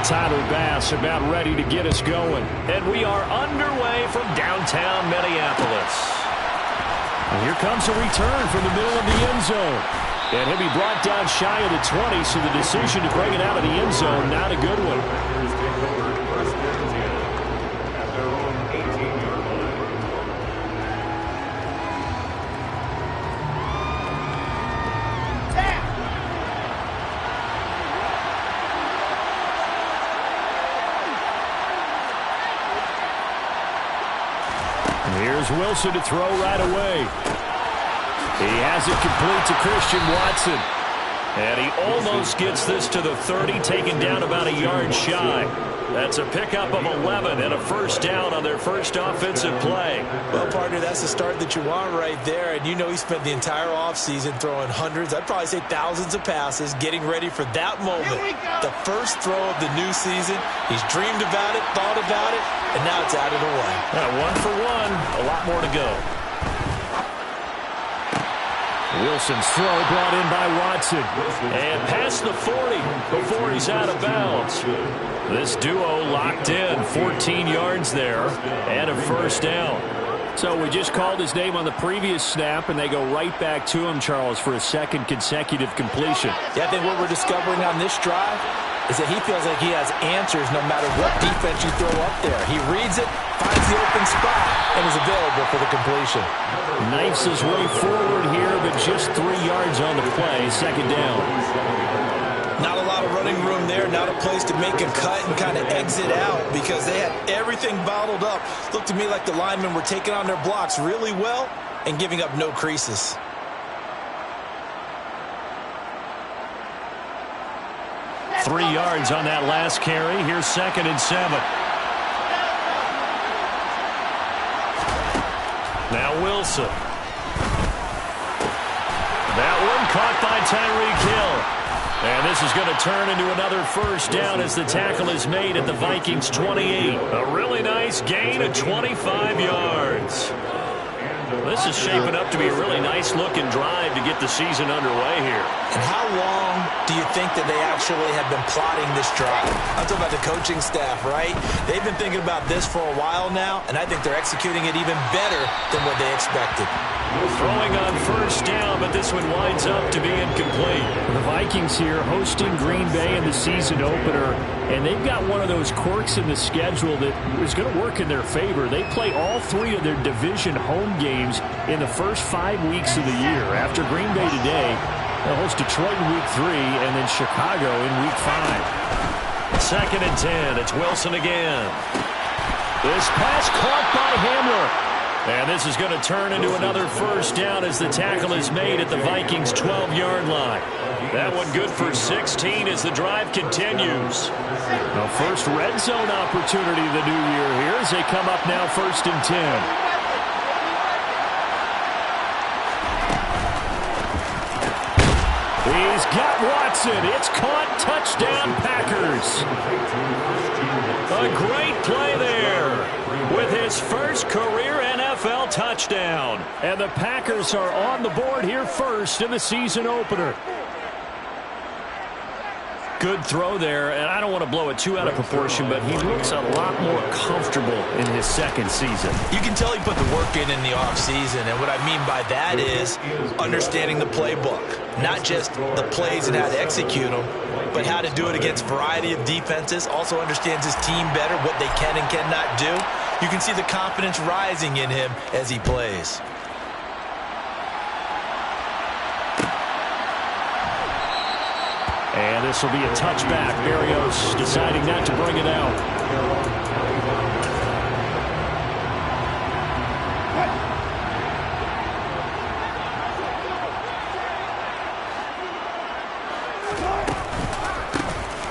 Tyler Bass about ready to get us going. And we are underway from downtown Minneapolis. And here comes a return from the middle of the end zone. And he'll be brought down shy of the 20, so the decision to bring it out of the end zone, not a good one. Here's Wilson to throw right away. He has it complete to Christian Watson. And he almost gets this to the 30, taken down about a yard shy. That's a pickup of 11 and a first down on their first offensive play. Well, partner, that's the start that you want right there. And you know he spent the entire offseason throwing hundreds, I'd probably say thousands of passes, getting ready for that moment. The first throw of the new season. He's dreamed about it, thought about it, and now it's out of the way. 1 for 1, a lot more to go. Wilson's throw brought in by Watson. And past the 40 before he's out of bounds. This duo locked in, 14 yards there, and a first down. So we just called his name on the previous snap, and they go right back to him, Charles, for a second consecutive completion. Yeah, I think what we're discovering on this drive is that he feels like he has answers no matter what defense you throw up there. He reads it, finds the open spot, and is available for the completion. Knifes his way forward here, but just 3 yards on the play, second down. Not a lot of running room there, not a place to make a cut and kind of exit out because they had everything bottled up. Looked to me like the linemen were taking on their blocks really well and giving up no creases. Three yards on that last carry. Here's 2nd and 7. Now Wilson. That one caught by Tyreek Hill. And this is going to turn into another first down as the tackle is made at the Vikings 28. A really nice gain of 25 yards. This is shaping up to be a really nice-looking drive to get the season underway here. And how long do you think that they actually have been plotting this drive? I'm talking about the coaching staff, right? They've been thinking about this for a while now, and I think they're executing it even better than what they expected. Throwing on first down, but this one winds up to be incomplete. The Vikings here hosting Green Bay in the season opener, and they've got one of those quirks in the schedule that is going to work in their favor. They play all 3 of their division home games in the first 5 weeks of the year. After Green Bay today, they'll host Detroit in week 3 and then Chicago in week 5. 2nd and 10. It's Wilson again. This pass caught by Hamler. And this is going to turn into another first down as the tackle is made at the Vikings' 12-yard line. That one good for 16 as the drive continues. The first red zone opportunity of the new year here as they come up now 1st and 10. He's got Watson. It's caught. Touchdown, Packers. A great play there with his first career NFL touchdown. And the Packers are on the board here first in the season opener. Good throw there, and I don't want to blow it too out of proportion, but he looks a lot more comfortable in his second season. You can tell he put the work in the offseason, and what I mean by that is understanding the playbook. Not just the plays and how to execute them, but how to do it against a variety of defenses. Also understands his team better, what they can and cannot do. You can see the confidence rising in him as he plays. And this will be a touchback. Berrios deciding not to bring it out.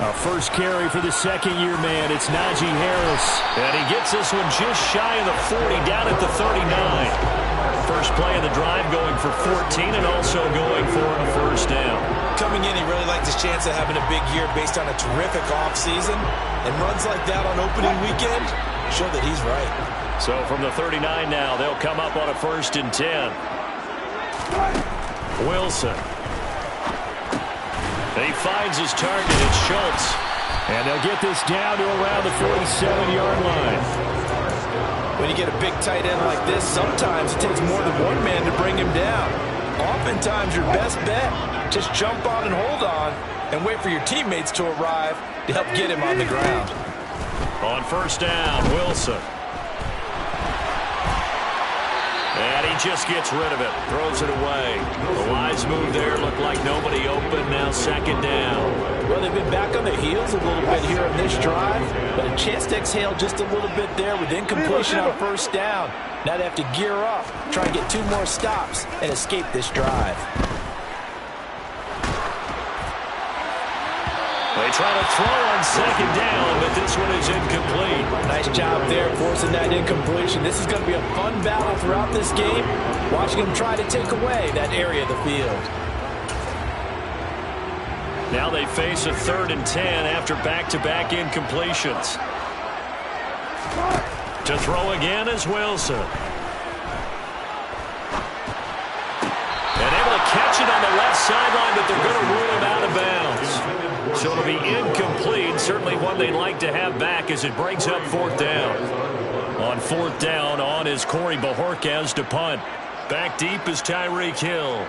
A first carry for the second-year man. It's Najee Harris. And he gets this one just shy of the 40, down at the 39. First play of the drive going for 14 and also going for a first down. Coming in, he really liked his chance of having a big year based on a terrific offseason. And runs like that on opening weekend show that he's right. So from the 39 now, they'll come up on a 1st and 10. Wilson. He finds his target. It's Schultz. And they'll get this down to around the 47-yard line. When you get a big tight end like this, sometimes it takes more than one man to bring him down. Oftentimes, your best bet, just jump on and hold on and wait for your teammates to arrive to help get him on the ground. On first down, Wilson. And he just gets rid of it, throws it away. The wise move there, looked like nobody open, now second down. Well, they've been back on their heels a little bit here in this drive, but a chance to exhale just a little bit there with incompletion on first down. Now they have to gear up, try and get 2 more stops, and escape this drive. They try to throw on second down, but this one is incomplete. Nice job there forcing that incompletion. This is going to be a fun battle throughout this game, watching them try to take away that area of the field. Now they face a 3rd and 10 after back-to-back incompletions. To throw again is Wilson. And able to catch it on the left sideline, but they're going to rule him out of bounds. So it'll be incomplete, certainly one they'd like to have back as it brings up 4th down. On 4th down, on is Corey Bojorquez to punt. Back deep is Tyreek Hill.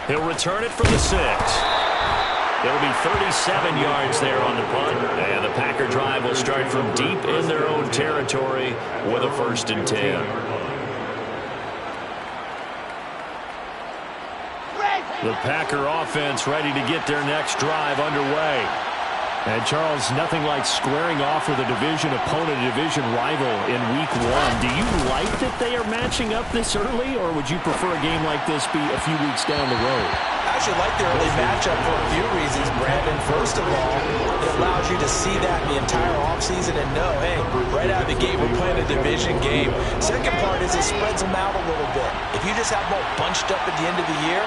He'll return it from the 6. It'll be 37 yards there on the punt. And the Packer drive will start from deep in their own territory with a 1st and 10. The Packer offense ready to get their next drive underway. And, Charles, nothing like squaring off with a division opponent, a division rival in Week 1. Do you like that they are matching up this early, or would you prefer a game like this be a few weeks down the road? I actually like the early matchup for a few reasons, Brandon. First of all, it allows you to see that the entire offseason and know, hey, right out of the gate, we're playing a division game. Second part is it spreads them out a little bit. If you just have them all bunched up at the end of the year,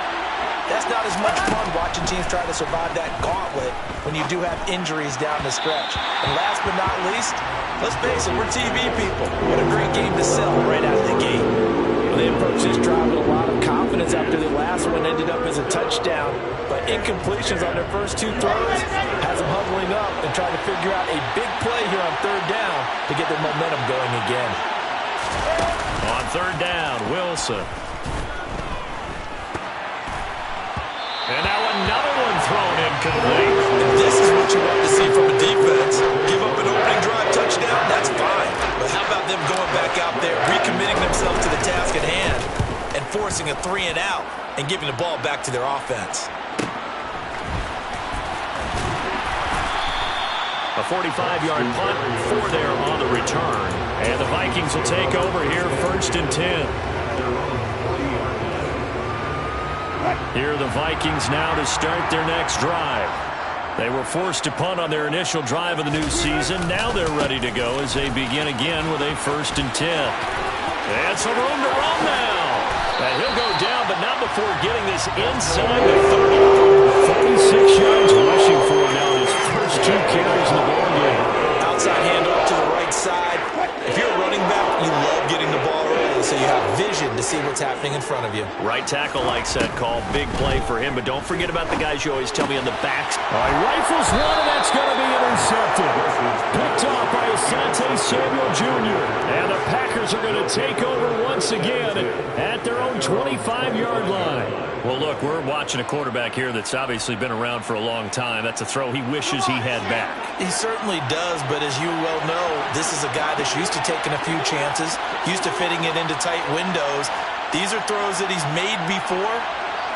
that's not as much fun watching teams try to survive that gauntlet when you do have injuries down the stretch. And last but not least, let's face it, we're TV people. What a great game to sell right out of the gate. Well, they approached this drive with a lot of confidence after the last one ended up as a touchdown. But incompletions on their first 2 throws has them huddling up and trying to figure out a big play here on 3rd down to get their momentum going again. On 3rd down, Wilson. And now another one thrown incomplete. If this is what you want to see from a defense, give up an opening drive touchdown, that's fine. But how about them going back out there, recommitting themselves to the task at hand, and forcing a 3 and out, and giving the ball back to their offense? A 45-yard punt, 4 there on the return. And the Vikings will take over here, 1st and 10. Here are the Vikings now to start their next drive. They were forced to punt on their initial drive of the new season. Now they're ready to go as they begin again with a 1st and 10. And some room to run now. And he'll go down, but not before getting this inside the 30. 36 yards rushing for him now. His first 2 carries in the ball game. Outside handoff to the right side. If you're a running back, you love getting the ball early so you have vision to see what's happening in front of you. Right tackle likes that call. Big play for him, but don't forget about the guys you always tell me on the backs. All right, rifles one, and that's going to be intercepted. Picked off by Asante Samuel Jr. And the Packers are going to take over once again at their own 25-yard line. Well, look, we're watching a quarterback here that's obviously been around for a long time. That's a throw he wishes he had back. He certainly does, but as you well know, this is a guy that's used to taking a few chances, used to fitting it into tight windows. These are throws that he's made before.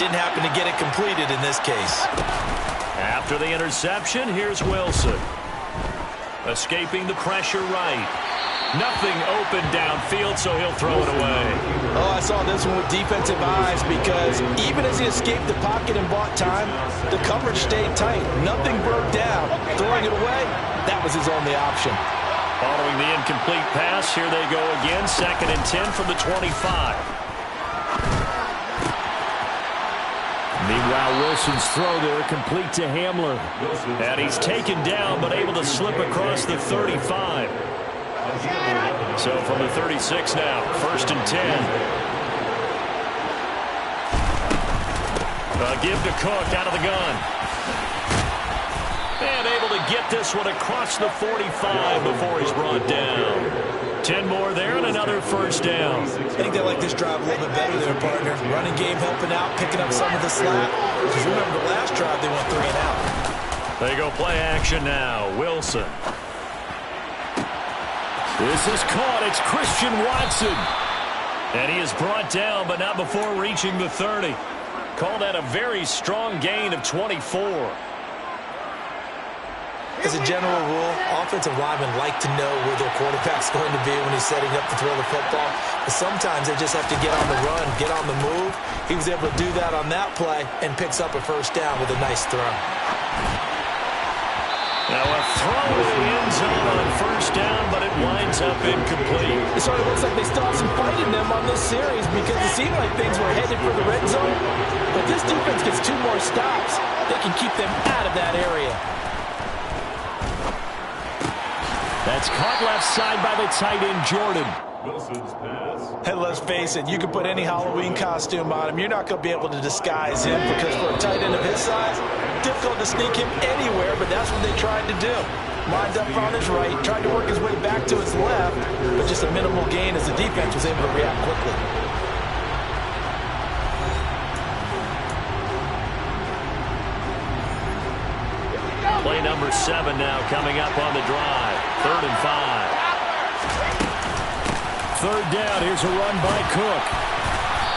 Didn't happen to get it completed in this case. After the interception, here's Wilson. Escaping the pressure right. Nothing open downfield, so he'll throw it away. Oh, I saw this one with defensive eyes because even as he escaped the pocket and bought time, the coverage stayed tight. Nothing broke down. Throwing it away, that was his only option. Following the incomplete pass, here they go again. 2nd and 10 from the 25. Meanwhile, Wilson's throw there complete to Hamler. And he's taken down, but able to slip across the 35. So from the 36 now, 1st and 10. Give to Cook out of the gun. And able to get this one across the 45 before he's brought down. 10 more there and another first down. I think they like this drive a little bit better there, partner. Running game helping out, picking up some of the slack. Because remember, the last drive they went 3 and out. They go play action now. Wilson. This is caught. It's Christian Watson. And he is brought down, but not before reaching the 30. Call that a very strong gain of 24. As a general rule, offensive linemen like to know where their quarterback's going to be when he's setting up to throw the football. But sometimes they just have to get on the run, get on the move. He was able to do that on that play and picks up a first down with a nice throw. Now a throw to the end zone on first down, but it winds up incomplete. It sort of looks like they still have some fight in them on this series because it seemed like things were headed for the red zone. But this defense gets 2 more stops. They can keep them out of that area. That's caught left side by the tight end, Jordan. Wilson's pass. Hey, let's face it, you can put any Halloween costume on him. You're not going to be able to disguise him because for a tight end of his size, difficult to sneak him anywhere, but that's what they tried to do. Lined up on his right, tried to work his way back to his left, but just a minimal gain as the defense was able to react quickly. Play number 7 now coming up on the drive. 3rd and 5. 3rd down. Here's a run by Cook.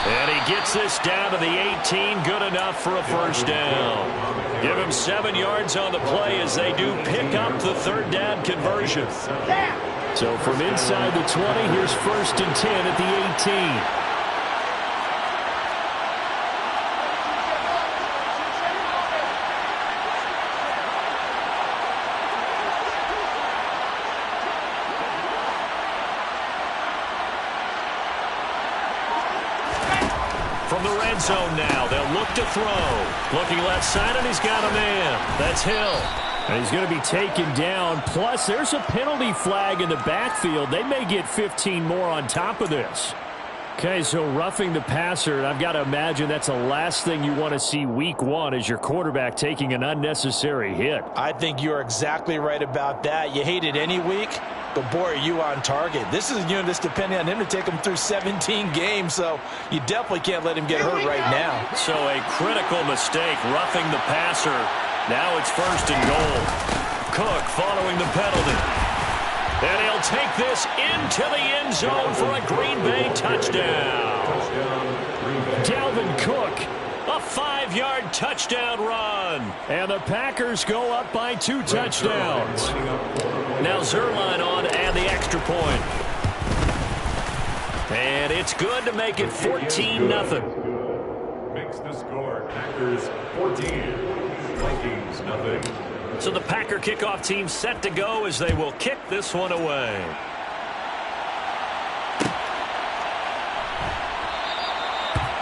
And he gets this down to the 18. Good enough for a first down. Give him 7 yards on the play as they do pick up the 3rd down conversion. So from inside the 20, here's 1st and 10 at the 18. From the red zone now, they'll look to throw. Looking left side, and he's got a man. That's Hill. And he's going to be taken down. Plus, there's a penalty flag in the backfield. They may get 15 more on top of this. Okay, so roughing the passer, and I've got to imagine that's the last thing you want to see week 1 as your quarterback taking an unnecessary hit. I think you're exactly right about that. You hate it any week, but boy, are you on target. This is a unit that's depending on him to take him through 17 games, so you definitely can't let him get hurt right now. So a critical mistake, roughing the passer. Now it's 1st and goal. Cook following the penalty. And he'll take this into the end zone for a Green Bay touchdown. Dalvin Cook. A 5-yard touchdown run. And the Packers go up by 2 touchdowns. Now Zuerlein on and the extra point. And it's good to make it 14-0. Makes the score. Packers 14. Vikings nothing. So the Packer kickoff team set to go as they will kick this one away.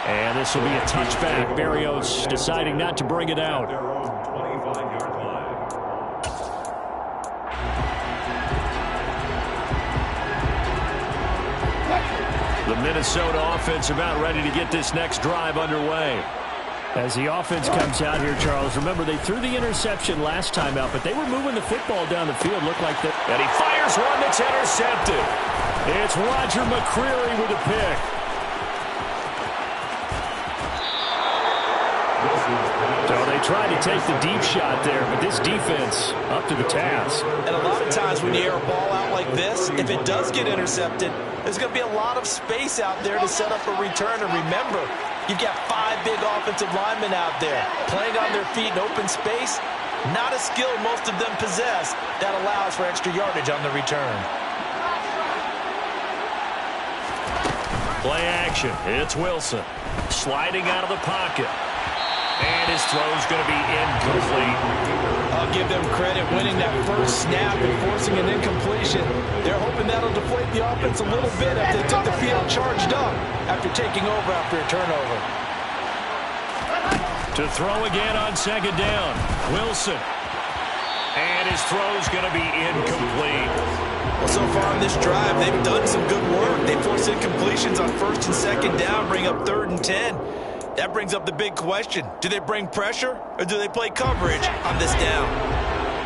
And this will be a touchback. Berrios deciding not to bring it out. Their own 25-yard line. The Minnesota offense about ready to get this next drive underway. As the offense comes out here, Charles, remember they threw the interception last time out, but they were moving the football down the field. Looked like that. And he fires one that's intercepted. It's Roger McCreary with a pick. So they tried to take the deep shot there, but this defense up to the task. And a lot of times when you air a ball out like this, if it does get intercepted, there's going to be a lot of space out there to set up a return. And remember, you've got 5 big offensive linemen out there playing on their feet in open space. Not a skill most of them possess that allows for extra yardage on the return. Play action. It's Wilson sliding out of the pocket. And his throw's going to be incomplete. I'll give them credit winning that first snap and forcing an incompletion. They're hoping that'll deflate the offense a little bit after they took the field charged up after taking over after a turnover. To throw again on 2nd down. Wilson. And his throw's going to be incomplete. Well, so far on this drive, they've done some good work. They force incompletions on 1st and 2nd down, bring up 3rd and 10. That brings up the big question. Do they bring pressure or do they play coverage on this down?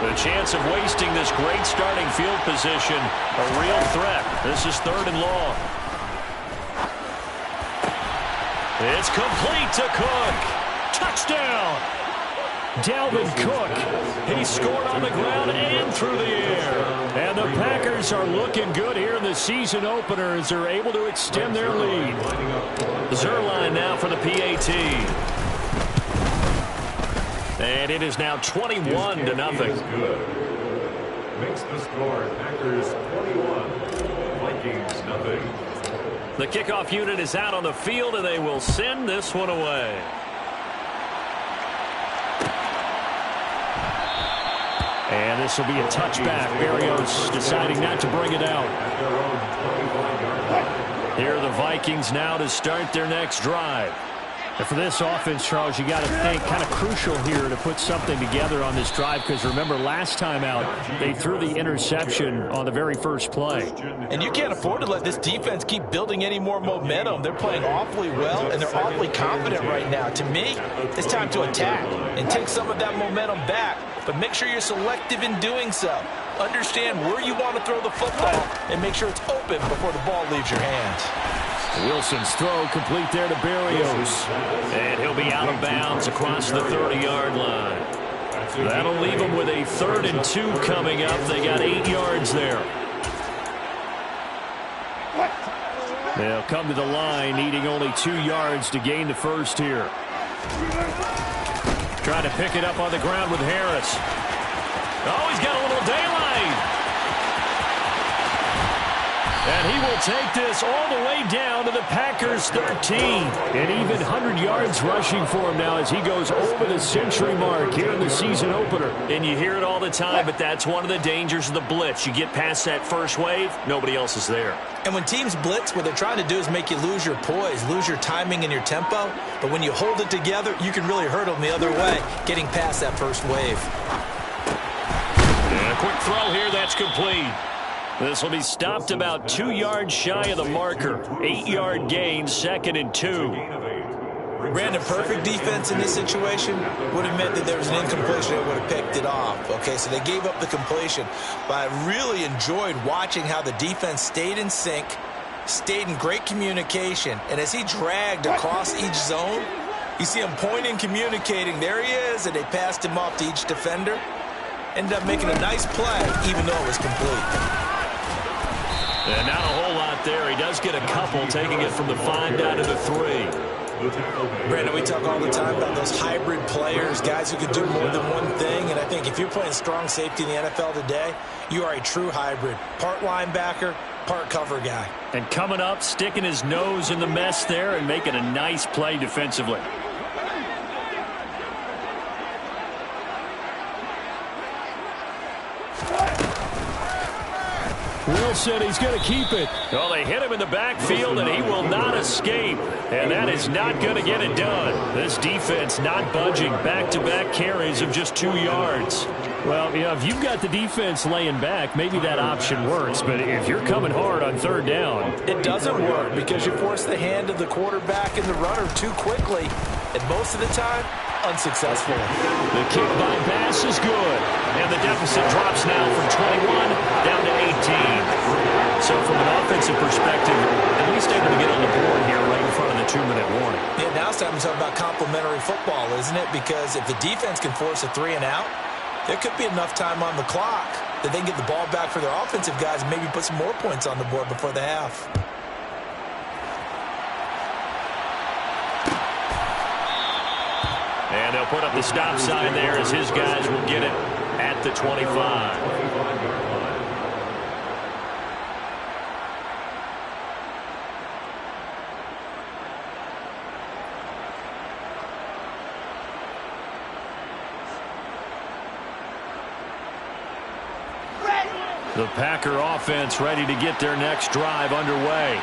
The chance of wasting this great starting field position, a real threat. This is 3rd and long. It's complete to Cook. Touchdown! Dalvin Cook. He scored on the ground and through the air. And the Packers are looking good here in the season opener as they're able to extend their lead. Zuerlein now for the PAT. And it is now 21-0. Makes the score Packers 21, Vikings 0. The kickoff unit is out on the field, and they will send this one away. And this will be a touchback. Berrios deciding not to bring it out. Here are the Vikings now to start their next drive. And for this offense, Charles, you got to think kind of crucial here to put something together on this drive, because remember last time out they threw the interception on the very first play. And you can't afford to let this defense keep building any more momentum. They're playing awfully well, and they're awfully confident right now. To me, it's time to attack and take some of that momentum back, but make sure you're selective in doing so. Understand where you want to throw the football and make sure it's open before the ball leaves your hands. Wilson's throw complete there to Berrios. And he'll be out of bounds across the 30-yard line. That'll leave them with a 3rd and 2 coming up. They got 8 yards there. They'll come to the line, needing only 2 yards to gain the first here. Trying to pick it up on the ground with Harris. Oh, he's got a little daylight. And he will take this all the way down to the Packers' 13. And even 100 yards rushing for him now as he goes over the century mark here in the season opener. And you hear it all the time, but that's one of the dangers of the blitz. You get past that first wave, nobody else is there. And when teams blitz, what they're trying to do is make you lose your poise, lose your timing and your tempo. But when you hold it together, you can really hurt them the other way, getting past that first wave. And a quick throw here, that's complete. This will be stopped about 2 yards shy of the marker. 8-yard gain, 2nd and 2. Brandon, perfect defense in this situation would have meant that there was an incompletion that would have picked it off. Okay, so they gave up the completion. But I really enjoyed watching how the defense stayed in sync, stayed in great communication. And as he dragged across each zone, you see him pointing, communicating. There he is, and they passed him off to each defender. Ended up making a nice play, even though it was complete. And not a whole lot there. He does get a couple, taking it from the 5 down to the 3. Brandon, we talk all the time about those hybrid players, guys who can do more than one thing. And I think if you're playing strong safety in the NFL today, you are a true hybrid. Part linebacker, part cover guy. And coming up, sticking his nose in the mess there and making a nice play defensively. Wilson, he's going to keep it. Well, they hit him in the backfield, and he will not escape. And that is not going to get it done. This defense not budging. Back-to-back carries of just 2 yards. Well, you know, if you've got the defense laying back, maybe that option works. But if you're coming hard on 3rd down, it doesn't work because you force the hand of the quarterback and the runner too quickly. And most of the time, unsuccessful. The kick by Bass is good. And the deficit drops now from 21 down to 18. So from an offensive perspective, at least able to get on the board here right in front of the 2-minute warning. Yeah, now it's time to talk about complementary football, isn't it? Because if the defense can force a 3 and out, there could be enough time on the clock that they can get the ball back for their offensive guys and maybe put some more points on the board before the half. And they'll put up the stop sign there as his guys will get it at the 25. The Packer offense ready to get their next drive underway.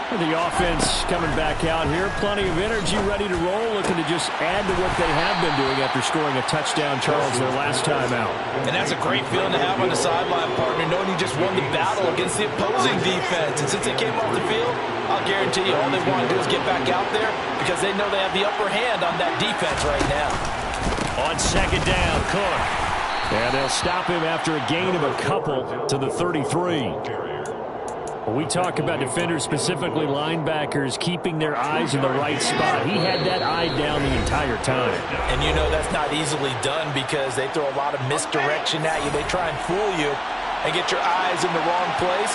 The offense coming back out here. Plenty of energy, ready to roll, looking to just add to what they have been doing after scoring a touchdown, Charles, their last time out. And that's a great feeling to have on the sideline, partner, knowing you just won the battle against the opposing defense. And since they came off the field, I'll guarantee you all they want to do is get back out there because they know they have the upper hand on that defense right now. On second down, Cook. And they'll stop him after a gain of a couple to the 33. When we talk about defenders, specifically linebackers, keeping their eyes in the right spot, he had that eye down the entire time. And you know that's not easily done because they throw a lot of misdirection at you. They try and fool you and get your eyes in the wrong place.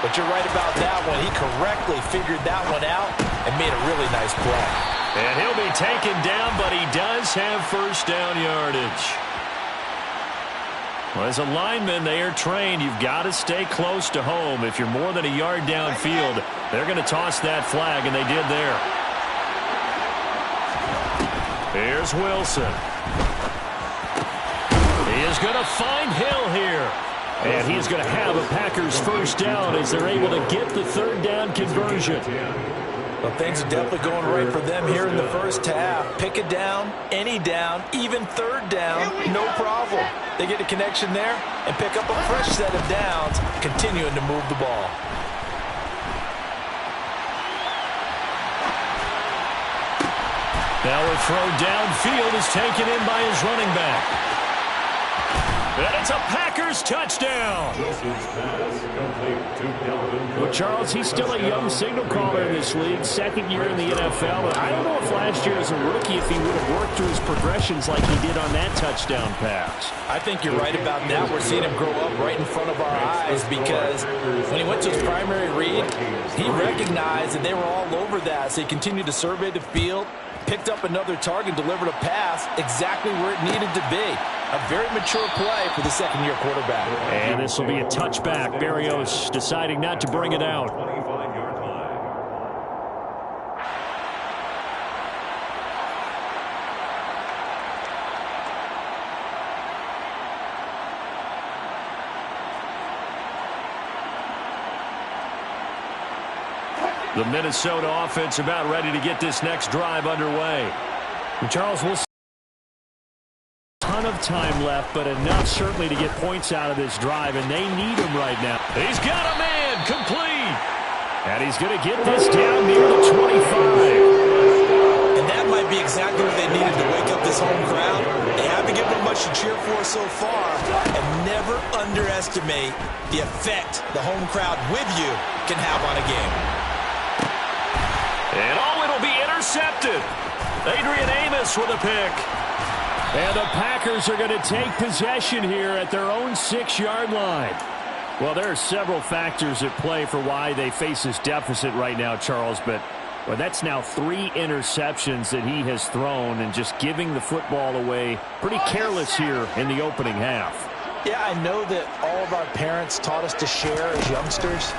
But you're right about that one. He correctly figured that one out and made a really nice play. And he'll be taken down, but he does have first down yardage. Well, as a lineman, they are trained. You've got to stay close to home. If you're more than a yard downfield, they're going to toss that flag, and they did there. Here's Wilson. He is going to find Hill here. And he is going to have a Packers first down as they're able to get the third down conversion. Well, things are definitely going right for them here in the first half. Pick a down, any down, even third down, no problem. They get a connection there and pick up a fresh set of downs, continuing to move the ball. Now a throw downfield is taken in by his running back. And it's a Packers touchdown. Well, Charles, he's still a young signal caller in this league, second year in the NFL. I don't know if last year as a rookie if he would have worked through his progressions like he did on that touchdown pass. I think you're right about that. We're seeing him grow up right in front of our eyes because when he went to his primary read, he recognized that they were all over that, so he continued to survey the field, picked up another target, delivered a pass exactly where it needed to be. A very mature play for the second-year quarterback. And this will be a touchback. Berrios deciding not to bring it out. The Minnesota offense about ready to get this next drive underway. And Charles, we'll see a ton of time left, but enough certainly to get points out of this drive, and they need him right now. He's got a man complete. And he's going to get this down near the 25. And that might be exactly what they needed to wake up this home crowd. They haven't given them much to cheer for so far, and never underestimate the effect the home crowd with you can have on a game. And it'll be intercepted. Adrian Amos with a pick. And the Packers are going to take possession here at their own 6-yard line. Well, there are several factors at play for why they face this deficit right now, Charles, but well, that's now 3 interceptions that he has thrown and just giving the football away pretty careless here in the opening half. Yeah, I know that all of our parents taught us to share as youngsters,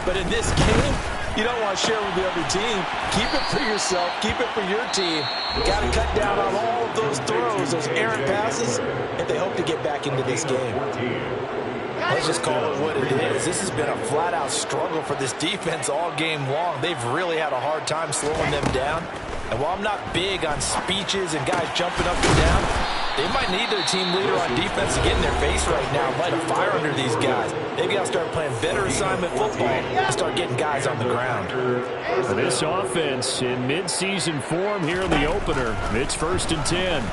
but in this game, you don't want to share with the other team. Keep it for yourself. Keep it for your team. Got to cut down on all of those throws, those errant passes, if they hope to get back into this game. Let's just call it what it is. This has been a flat-out struggle for this defense all game long. They've really had a hard time slowing them down. And while I'm not big on speeches and guys jumping up and down, they might need their team leader on defense to get in their face right now and light a fire under these guys. They've got to start playing better assignment football and start getting guys on the ground. For this offense in mid-season form here in the opener, it's 1st and 10.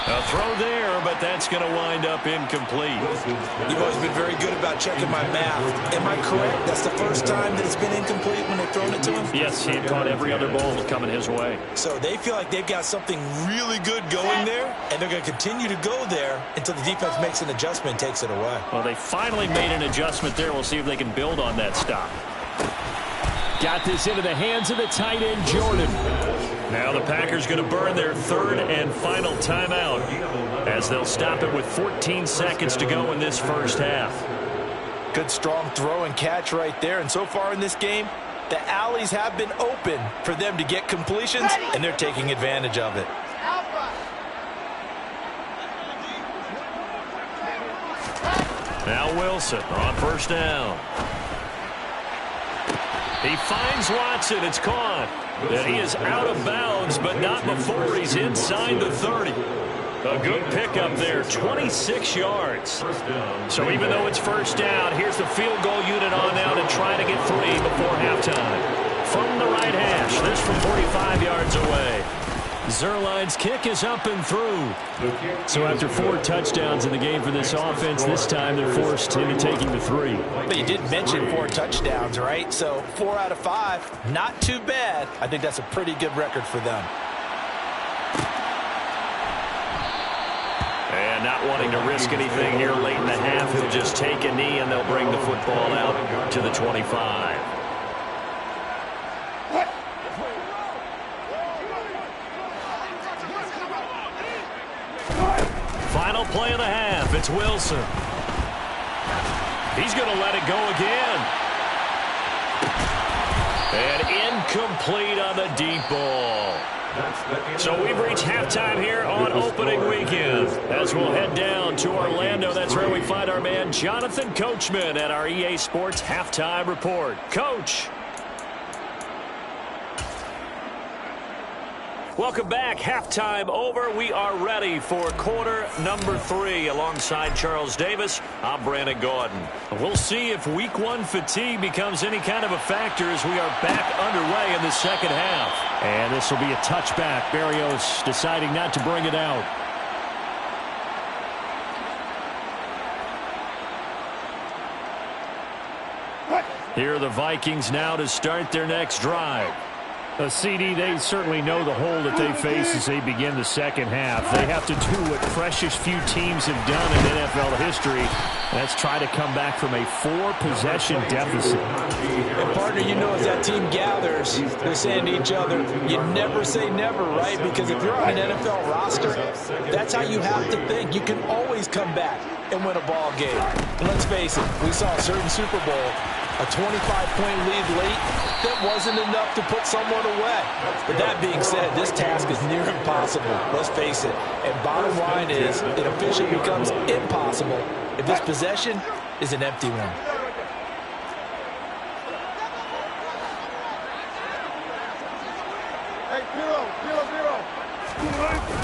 A throw there, but that's going to wind up incomplete. You've always been very good about checking my math. Am I correct? That's the first time that it's been incomplete when they've thrown it to him? Yes, he had caught every other ball coming his way. So they feel like they've got something really good going there, and they're going to continue to go there until the defense makes an adjustment and takes it away. Well, they finally made an adjustment there. We'll see if they can build on that stop. Got this into the hands of the tight end, Jordan. Now the Packers going to burn their 3rd and final timeout as they'll stop it with 14 seconds to go in this first half. Good strong throw and catch right there. And so far in this game, the alleys have been open for them to get completions, and they're taking advantage of it. Now Wilson on 1st down. He finds Watson. It's caught. And he is out of bounds, but not before he's inside the 30. A good pickup there, 26 yards. So even though it's first down, here's the field goal unit on now to try to get 3 before halftime. From the right hash, this from 45 yards away. Zuerlein's kick is up and through. So after 4 touchdowns in the game for this offense, this time they're forced into taking the 3. But you did mention 4 touchdowns, right? So 4 out of 5, not too bad. I think that's a pretty good record for them. And not wanting to risk anything here late in the half, he'll just take a knee and they'll bring the football out to the 25. Final play of the half. It's Wilson. He's going to let it go again. And incomplete on the deep ball. So we've reached halftime here on opening weekend. As we'll head down to Orlando, that's where we find our man Jonathan Coachman at our EA Sports Halftime Report. Coach. Welcome back. Halftime over. We are ready for quarter number 3. Alongside Charles Davis, I'm Brandon Gaudin. We'll see if week 1 fatigue becomes any kind of a factor as we are back underway in the second half. And this will be a touchback. Berrios deciding not to bring it out. Here are the Vikings now to start their next drive. A CD, they certainly know the hole that they face as they begin the second half. They have to do what precious few teams have done in NFL history. That's try to come back from a 4-possession deficit. And partner, you know, as that team gathers, they're saying to each other, you never say never, right? Because if you're on an NFL roster, that's how you have to think. You can always come back and win a ball game. And let's face it, we saw a certain Super Bowl, a 25-point lead late, that wasn't enough to put someone away. But that being said, this task is near impossible. Let's face it. And bottom line is, it officially becomes impossible if this possession is an empty one.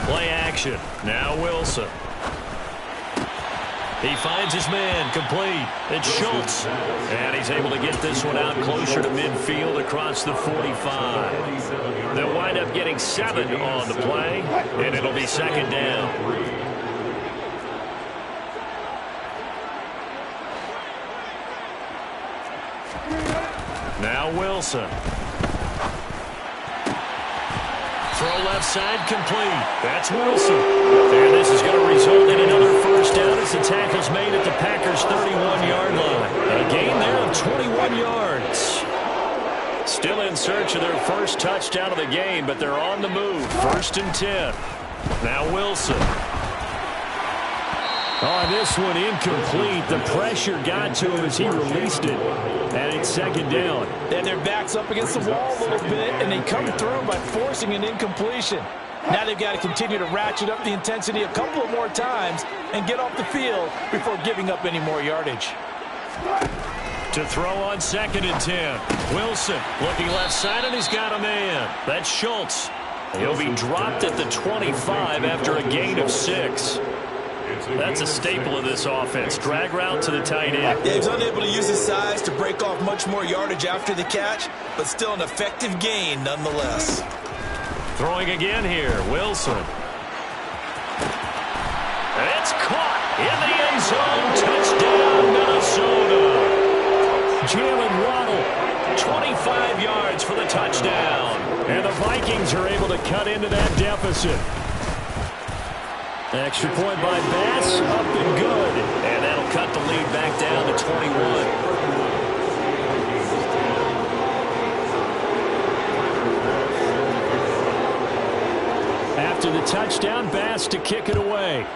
Play action. Now Wilson. He finds his man, complete. It's Schultz. And he's able to get this one out closer to midfield across the 45. They'll wind up getting 7 on the play, and it'll be second down. Now Wilson. Throw left side, complete. That's Wilson. And this is going to result in another first down as the tackle's made at the Packers' 31-yard line. A gain there of 21 yards. Still in search of their first touchdown of the game, but they're on the move. 1st and 10. Now Wilson. Oh, this one incomplete. The pressure got to him as he released it. And it's second down. Then their back's up against the wall a little bit, and they come through by forcing an incompletion. Now they've got to continue to ratchet up the intensity a couple of more times and get off the field before giving up any more yardage. To throw on 2nd and 10. Wilson looking left side, and he's got a man. That's Schultz. He'll be dropped at the 25 after a gain of 6. That's a staple of this offense. Drag route to the tight end. Yeah, he's unable to use his size to break off much more yardage after the catch, but still an effective gain nonetheless. Throwing again here, Wilson. It's caught in the end zone. Touchdown, Minnesota. Jalen Waddle, 25 yards for the touchdown. and the Vikings are able to cut into that deficit. Extra point by Bass, up and good. And that'll cut the lead back down to 21. After the touchdown, Bass to kick it away.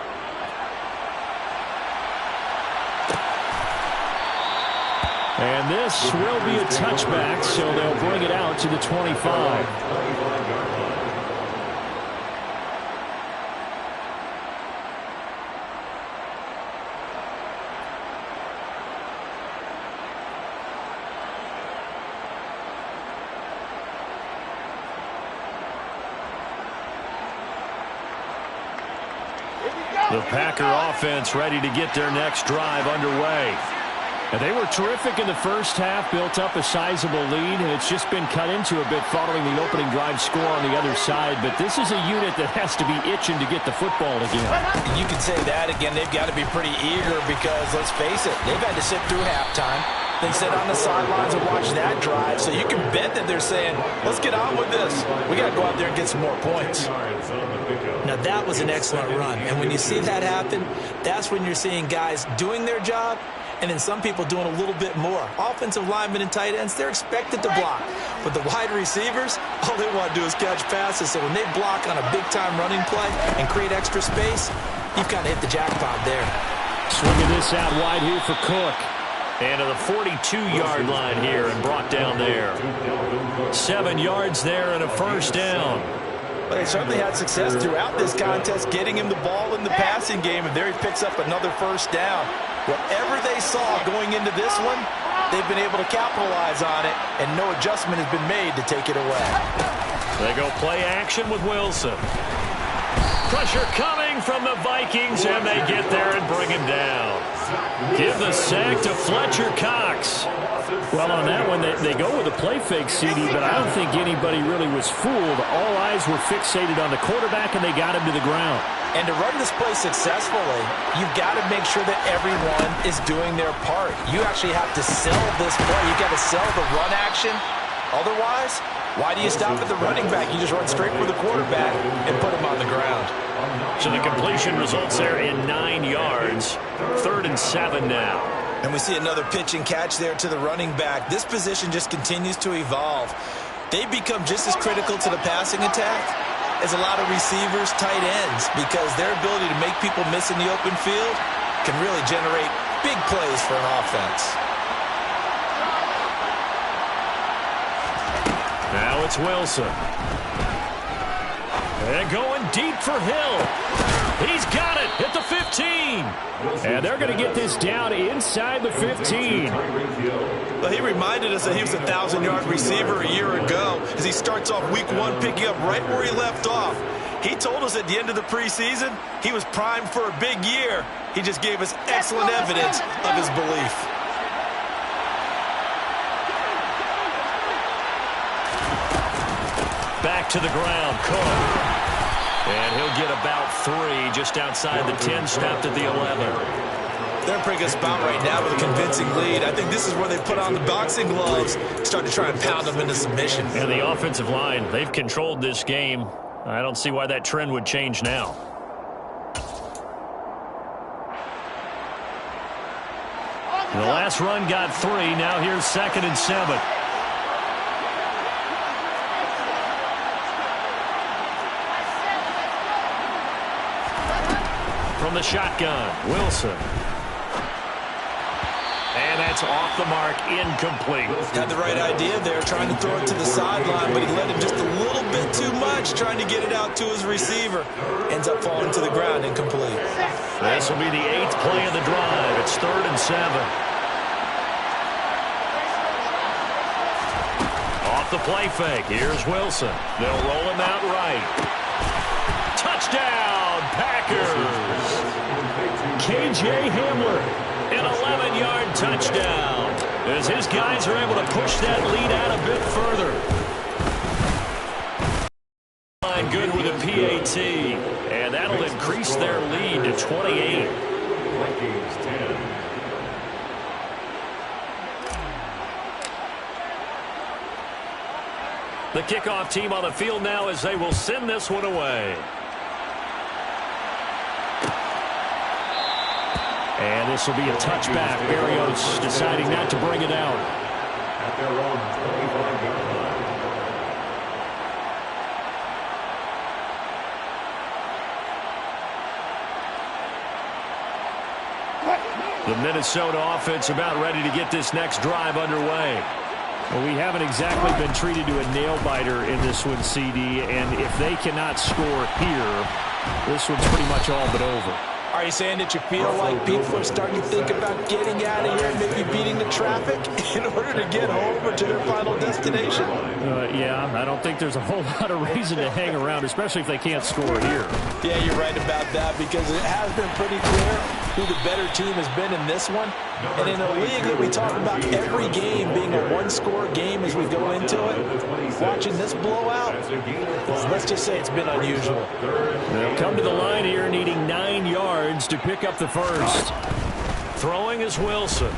And this will be a touchback, so they'll bring it out to the 25. The Packer offense ready to get their next drive underway. And they were terrific in the first half, built up a sizable lead, and it's just been cut into a bit following the opening drive score on the other side. But this is a unit that has to be itching to get the football again. You can say that again. They've got to be pretty eager because, let's face it, they've had to sit through halftime, then sit on the sidelines and watch that drive. So you can bet that they're saying, let's get on with this. We got to go out there and get some more points. Now, that was an excellent run. And when you see that happen, that's when you're seeing guys doing their job, and then some people doing a little bit more. Offensive linemen and tight ends, they're expected to block. But the wide receivers, all they want to do is catch passes. So when they block on a big-time running play and create extra space, you've kind of hit the jackpot there. Swinging this out wide here for Cook. And to the 42-yard line here and brought down there. 7 yards there and a first down. But they certainly had success throughout this contest, getting him the ball in the passing game, and there he picks up another first down. Whatever they saw going into this one, they've been able to capitalize on it, and no adjustment has been made to take it away. They go play action with Wilson. Pressure coming from the Vikings, and they get there and bring him down. Give the sack to Fletcher Cox. Well, on that one, they go with a play fake, CD, but I don't think anybody really was fooled. All eyes were fixated on the quarterback, and they got him to the ground. And to run this play successfully, you've got to make sure that everyone is doing their part. You actually have to sell this play. You've got to sell the run action. Otherwise, why do you stop at the running back? You just run straight for the quarterback and put him on the ground. So the completion results there in 9 yards. 3rd and 7 now. And we see another pitch and catch there to the running back. This position just continues to evolve. They become just as critical to the passing attack as a lot of receivers, tight ends, because their ability to make people miss in the open field can really generate big plays for an offense. Now it's Wilson. And going deep for Hill. He's got it at the 15. And they're going to get this down inside the 15. Well, he reminded us that he was a 1,000-yard receiver a year ago as he starts off week 1 picking up right where he left off. He told us at the end of the preseason he was primed for a big year. He just gave us excellent evidence of his belief. Back to the ground, Cook. And he'll get about 3 just outside the 10, stopped at the 11. They're in a pretty good spot right now with a convincing lead. I think this is where they put on the boxing gloves, start to try and pound them into submission. And the offensive line, they've controlled this game. I don't see why that trend would change now. The last run got 3. Now here's 2nd and 7. From the shotgun, Wilson. And that's off the mark, incomplete. Had the right idea there, trying to throw it to the sideline, but he let him just a little bit too much, trying to get it out to his receiver. Ends up falling to the ground, incomplete. This will be the 8th play of the drive. It's 3rd and 7. Off the play fake, here's Wilson. They'll roll him out right. Touchdown, Packers! KJ Hamler. An 11-yard touchdown as his guys are able to push that lead out a bit further. Good with a PAT, and that'll increase their lead to 28. Vikings 10. The kickoff team on the field now as they will send this one away. And this will be a touchback. Berrios deciding not to bring it out. At their own 25-yard line. The Minnesota offense about ready to get this next drive underway. Well, we haven't exactly been treated to a nail-biter in this one, CD, and if they cannot score here, this one's pretty much all but over. All Are you saying that you feel like people are starting to think about getting out of here and maybe beating the traffic in order to get home or to their final destination? Yeah, I don't think there's a whole lot of reason to hang around, especially if they can't score here. Yeah, you're right about that, because it has been pretty clear who the better team has been in this one. And in a league that we talk about every game being a one-score game as we go into it, watching this blowout, let's just say it's been unusual. They'll come to the line here needing 9 yards to pick up the first. Throwing is Wilson.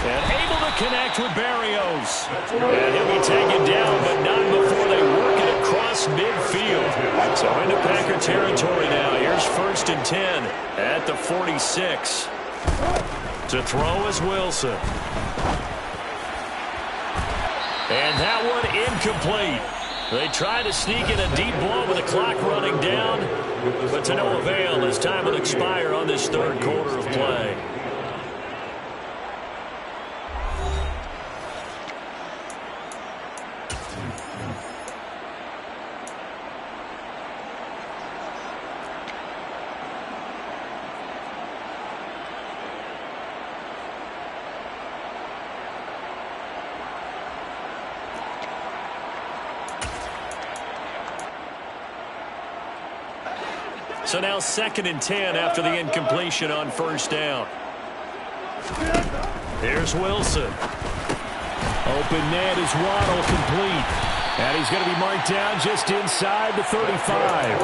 And able to connect with Barrios. And he'll be taken down, but not before they work it across midfield. So into Packer territory now. Here's 1st and 10 at the 46. To throw is Wilson. And that one incomplete. They try to sneak in a deep ball with the clock running down, but to no avail as time will expire on this 3rd quarter of play. So now 2nd and 10 after the incompletion on 1st down. Here's Wilson. Open net is Waddle, complete. And he's going to be marked down just inside the 35.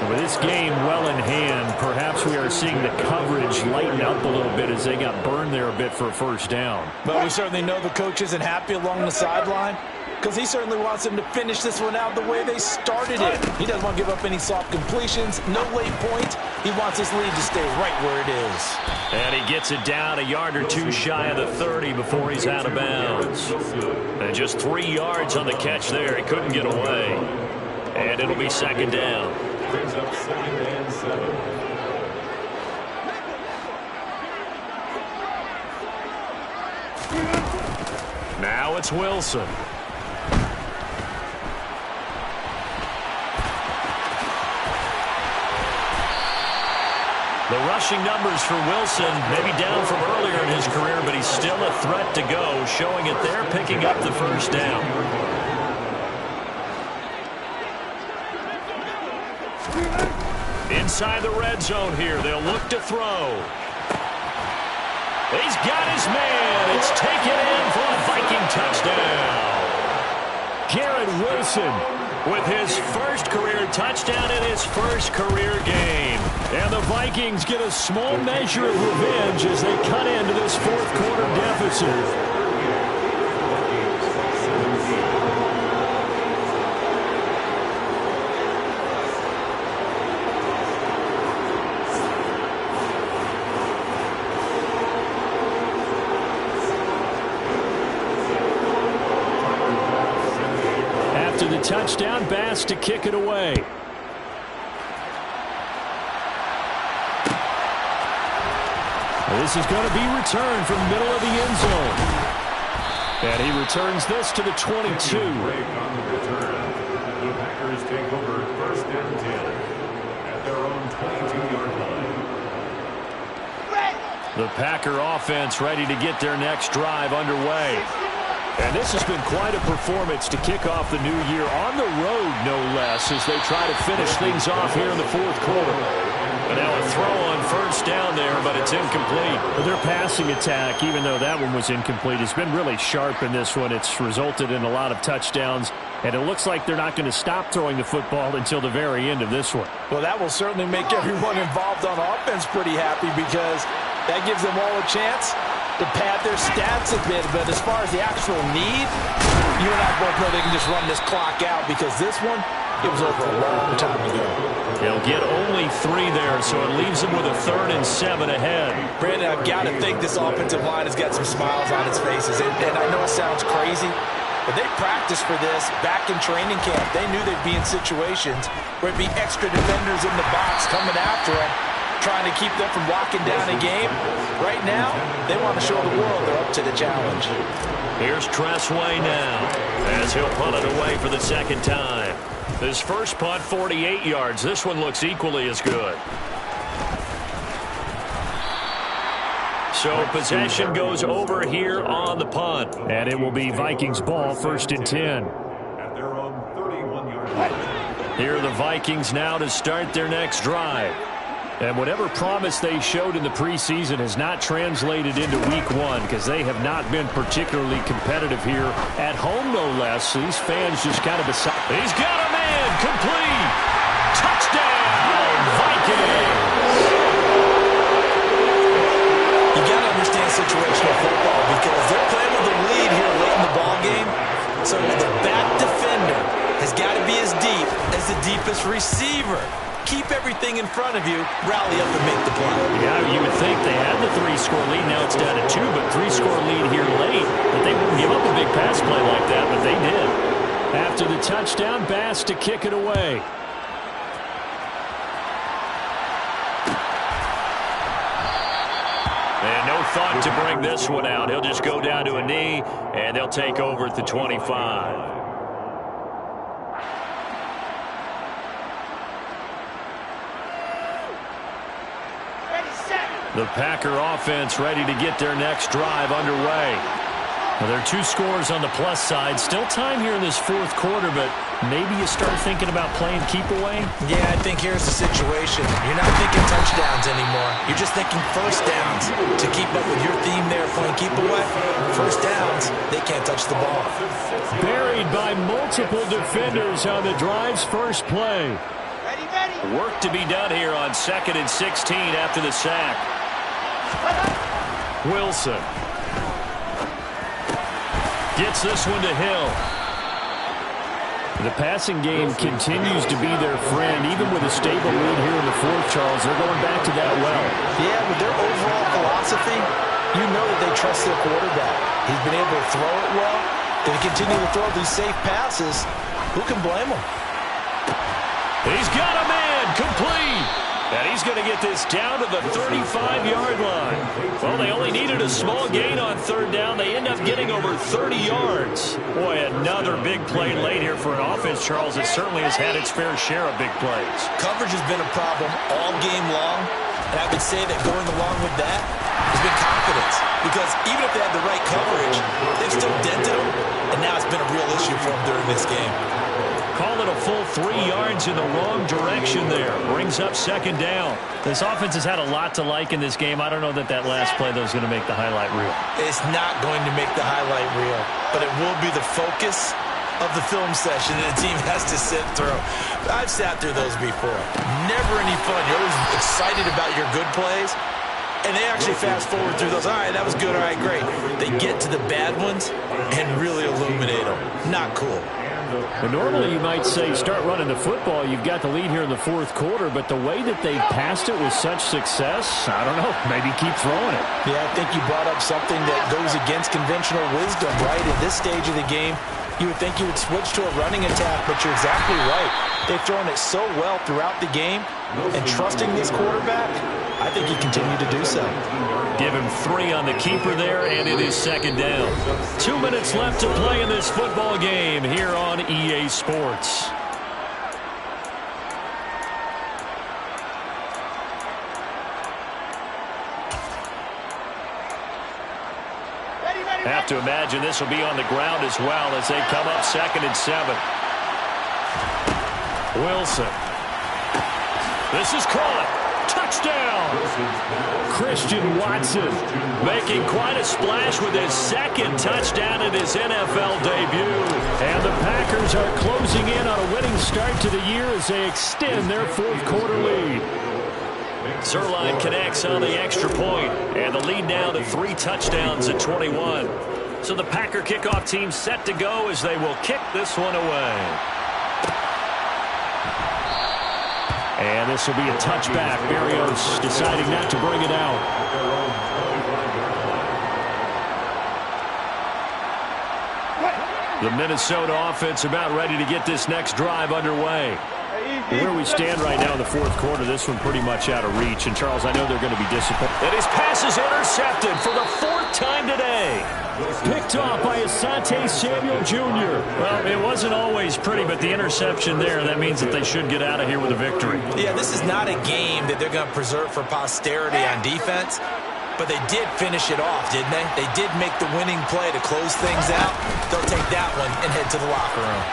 With this game well in hand, perhaps we are seeing the coverage lighten up a little bit as they got burned there a bit for a 1st down. But we certainly know the coach isn't happy along the sideline, because he certainly wants them to finish this one out the way they started it. He doesn't want to give up any soft completions, no late points. He wants his lead to stay right where it is. And he gets it down a yard or 2 shy of the 30 before he's out of bounds. And just 3 yards on the catch there. He couldn't get away. And it'll be 2nd down. Brings up 2nd and 7. Now it's Wilson. The rushing numbers for Wilson, maybe down from earlier in his career, but he's still a threat to go, showing it there, picking up the 1st down. Inside the red zone here, they'll look to throw. He's got his man. It's taken in for a Viking touchdown. Garrett Wilson with his 1st career touchdown in his 1st career game. And the Vikings get a small measure of revenge as they cut into this 4th quarter deficit. After the touchdown, Bass to kick it away. This is going to be returned from middle of the end zone. And he returns this to the 22. On the return, the Packers take over 1st and 10 at their own 22-yard line. The Packer offense ready to get their next drive underway. And this has been quite a performance to kick off the new year on the road, no less, as they try to finish things off here in the 4th quarter. And now a throw on 1st down there, but it's incomplete. Their passing attack, even though that one was incomplete, has been really sharp in this one. It's resulted in a lot of touchdowns, and it looks like they're not going to stop throwing the football until the very end of this one. Well, that will certainly make everyone involved on offense pretty happy, because that gives them all a chance to pad their stats a bit. But as far as the actual need, you and I both know they can just run this clock out, because this one, it was over a long time ago. They'll get only 3 there, so it leaves them with a 3rd and 7 ahead. Brandon, I've got to think this offensive line has got some smiles on its faces. And I know it sounds crazy, but they practiced for this back in training camp. They knew they'd be in situations where it'd be extra defenders in the box coming after them. trying to keep them from locking down a game. Right now, they want to show the world they're up to the challenge. Here's Tressway now as he'll punt it away for the second time. His first punt, 48 yards. This one looks equally as good. So possession goes over here on the punt. And it will be Vikings ball, 1st and 10. At their own 31-yard line. Here are the Vikings now to start their next drive. And whatever promise they showed in the preseason has not translated into week 1 because they have not been particularly competitive here at home, no less. So these fans just kind of beside. He's got a man, complete. Touchdown, Vikings. You got to understand situational football because they're playing with a lead here late in the ball game. So the back defender has got to be as deep as the deepest receiver. Keep everything in front of you, rally up and make the play. Yeah, you would think they had the 3-score lead. Now it's down to 2, but 3-score lead here late. But they wouldn't give up a big pass play like that, but they did. After the touchdown, Bass to kick it away. And no thought to bring this one out. He'll just go down to a knee, and they'll take over at the 25. The Packer offense ready to get their next drive underway. Well, there are 2 scores on the plus side. Still time here in this 4th quarter, but maybe you start thinking about playing keep away? Yeah, I think here's the situation. You're not thinking touchdowns anymore. You're just thinking first downs. To keep up with your theme there, playing keep away, first downs, they can't touch the ball. Buried by multiple defenders on the drive's first play. Work to be done here on 2nd and 16 after the sack. Wilson gets this one to Hill. The passing game continues to be their friend, even with a stable lead here in the 4th, Charles. They're going back to that well. Yeah, with their overall philosophy, you know that they trust their quarterback. He's been able to throw it well. They continue to throw these safe passes. Who can blame them? He's got a man, complete. And he's going to get this down to the 35-yard line. Well, they only needed a small gain on 3rd down. They end up getting over 30 yards. Boy, another big play late here for an offense, Charles, that certainly has had its fair share of big plays. Coverage has been a problem all game long. And I would say that going along with that has been confidence. Because even if they had the right coverage, they've still dented them. And now it's been a real issue for them during this game. Call it a full 3 yards in the wrong direction there. Brings up 2nd down. This offense has had a lot to like in this game. I don't know that last play, though, is going to make the highlight reel. It's not going to make the highlight reel, but it will be the focus of the film session that the team has to sit through. I've sat through those before. Never any fun. You're always excited about your good plays, and they actually fast forward through those. All right, that was good. All right, great. They get to the bad ones and really illuminate them. Not cool. But normally you might say start running the football. You've got the lead here in the 4th quarter, but the way that they've passed it with such success, I don't know, maybe keep throwing it. Yeah, I think you brought up something that goes against conventional wisdom, right? At this stage of the game, you would think you would switch to a running attack, but you're exactly right. They've thrown it so well throughout the game, and trusting this quarterback, I think he continued to do so. Give him 3 on the keeper there, and it is 2nd down. 2 minutes left to play in this football game here on EA Sports. Have to imagine this will be on the ground as well as they come up 2nd and 7. Wilson. This is caught. Touchdown! Christian Watson making quite a splash with his 2nd touchdown in his NFL debut. And the Packers are closing in on a winning start to the year as they extend their 4th quarter lead. Zuerlein connects on the extra point, and the lead now to 3 touchdowns at 21. So the Packer kickoff team set to go as they will kick this one away. And this will be a touchback. Berrios deciding not to bring it out. The Minnesota offense about ready to get this next drive underway. Where we stand right now in the fourth quarter, this one pretty much out of reach. And, Charles, I know they're going to be disappointed. And his pass is intercepted for the fourth time today. Picked off by Asante Samuel Jr. Well, it wasn't always pretty, but the interception there, that means that they should get out of here with a victory. Yeah, this is not a game that they're going to preserve for posterity on defense, but they did finish it off, didn't they? They did make the winning play to close things out. They'll take that one and head to the locker room.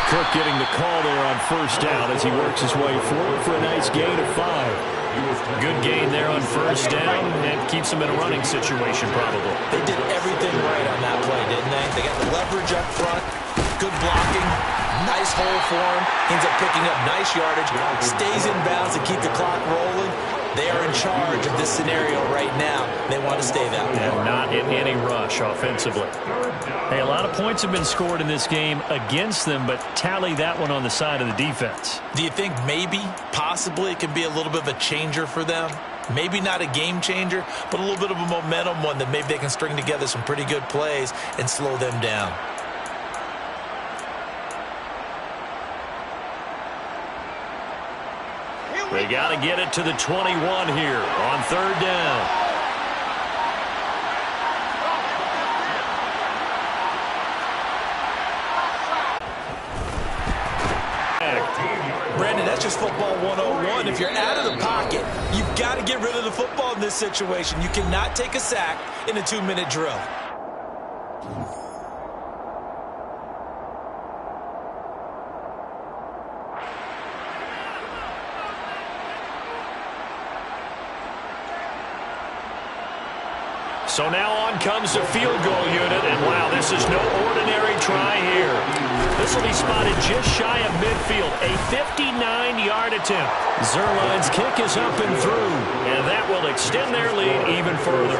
Cook getting the call there on first down as he works his way forward for a nice gain of 5. Good gain there on first down and keeps them in a running situation probably. They did everything right on that play, didn't they? They got the leverage up front, good blocking, nice hole for him, ends up picking up nice yardage, stays in bounds to keep the clock rolling. They are in charge of this scenario right now. They want to stay that way. And not in any rush offensively. Hey, a lot of points have been scored in this game against them, but tally that one on the side of the defense. Do you think maybe, possibly, it can be a little bit of a changer for them? Maybe not a game changer, but a little bit of a momentum one that maybe they can string together some pretty good plays and slow them down. They got to get it to the 21 here on third down. Brandon, that's just football 101. If you're out of the pocket, you've got to get rid of the football in this situation. You cannot take a sack in a 2-minute drill. So now on comes the field goal unit, and wow, this is no ordinary try here. This will be spotted just shy of midfield, a 59-yard attempt. Zuerlein's kick is up and through, and that will extend their lead even further.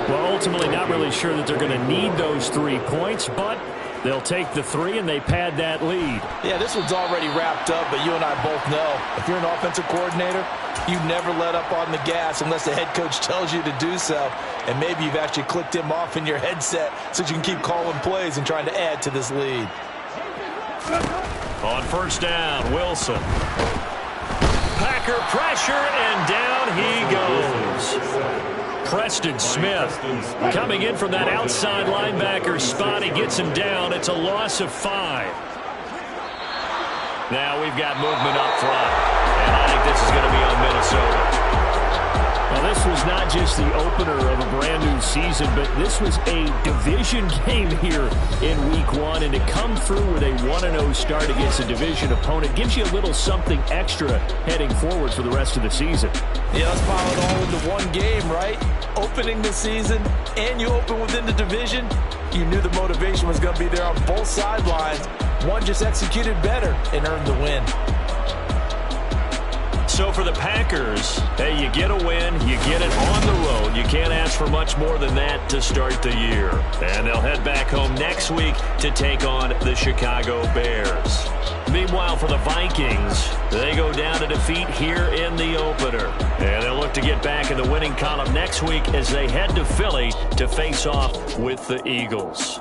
Well, ultimately not really sure that they're going to need those 3 points, but they'll take the 3 and they pad that lead. Yeah, this one's already wrapped up, but you and I both know if you're an offensive coordinator, you never let up on the gas unless the head coach tells you to do so. And maybe you've actually clicked him off in your headset so you can keep calling plays and trying to add to this lead. On first down, Wilson. Packer pressure, and down he goes. Preston Smith coming in from that outside linebacker spot. He gets him down. It's a loss of 5. Now we've got movement up front, and I think this is going to be on Minnesota. Now, this was not just the opener of a brand-new season, but this was a division game here in Week 1, and to come through with a 1-0 start against a division opponent gives you a little something extra heading forward for the rest of the season. Yeah, let's pile it all into one game, right? Opening the season, and you open within the division. You knew the motivation was going to be there on both sidelines. One just executed better and earned the win. So for the Packers, hey, you get a win, you get it on the road. You can't ask for much more than that to start the year. And they'll head back home next week to take on the Chicago Bears. Meanwhile, for the Vikings, they go down to defeat here in the opener. And they'll look to get back in the winning column next week as they head to Philly to face off with the Eagles.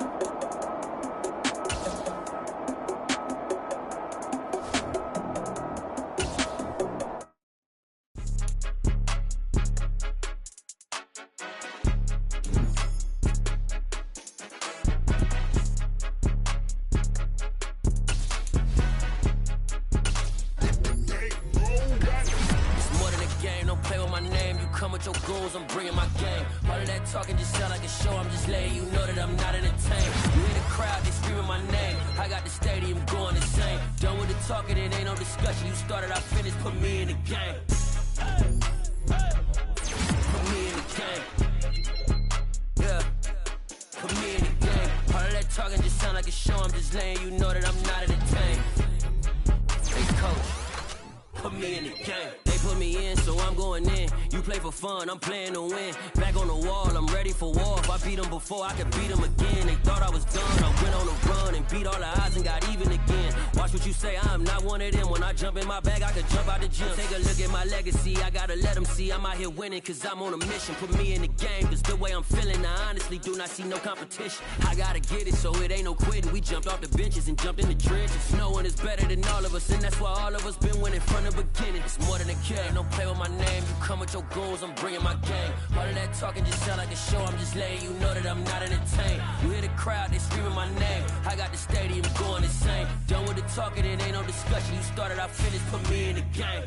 Put me in the game. They put me in, so I'm going in. You play for fun, I'm playing to win. Back on the wall, I'm ready for war. If I beat them before, I could beat them again. They thought I was done, I went on a run and beat all the odds and got even again. Watch what you say, I'm not one of them. When I jump in my bag, I could jump out the gym. Take a look at my legacy, I gotta let them see I'm out here winning, cause I'm on a mission. Put me in the game, cause the way I'm feeling, I honestly do not see no competition. I gotta get it, so it ain't no quitting. We jumped off the benches and jumped in the trenches. No one is better than all of us, and that's why all of us been winning from the beginning. It's more than a game, don't play with my name. You come with your goons, I'm bringing my game. All of that talking just sound like a show, I'm just letting you know that I'm not entertained. You hear the crowd, they screaming my name. I got the stadium going insane. Done with the talking, it ain't no discussion. You started, I finished, put me in the game.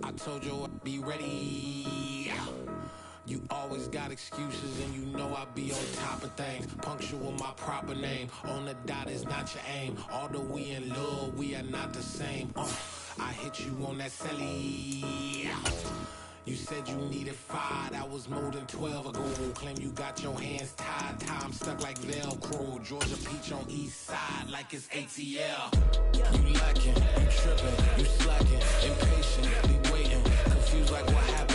I told you I'd be ready. You always got excuses and you know I be on top of things. Punctual my proper name. On the dot is not your aim. Although we in love, we are not the same. I hit you on that celly. You said you needed 5, that was more than 12 ago. Claim you got your hands tied, time stuck like Velcro. Georgia Peach on east side like it's ATL. You lacking, you tripping, you slacking, impatient, be waiting, confused like what happened.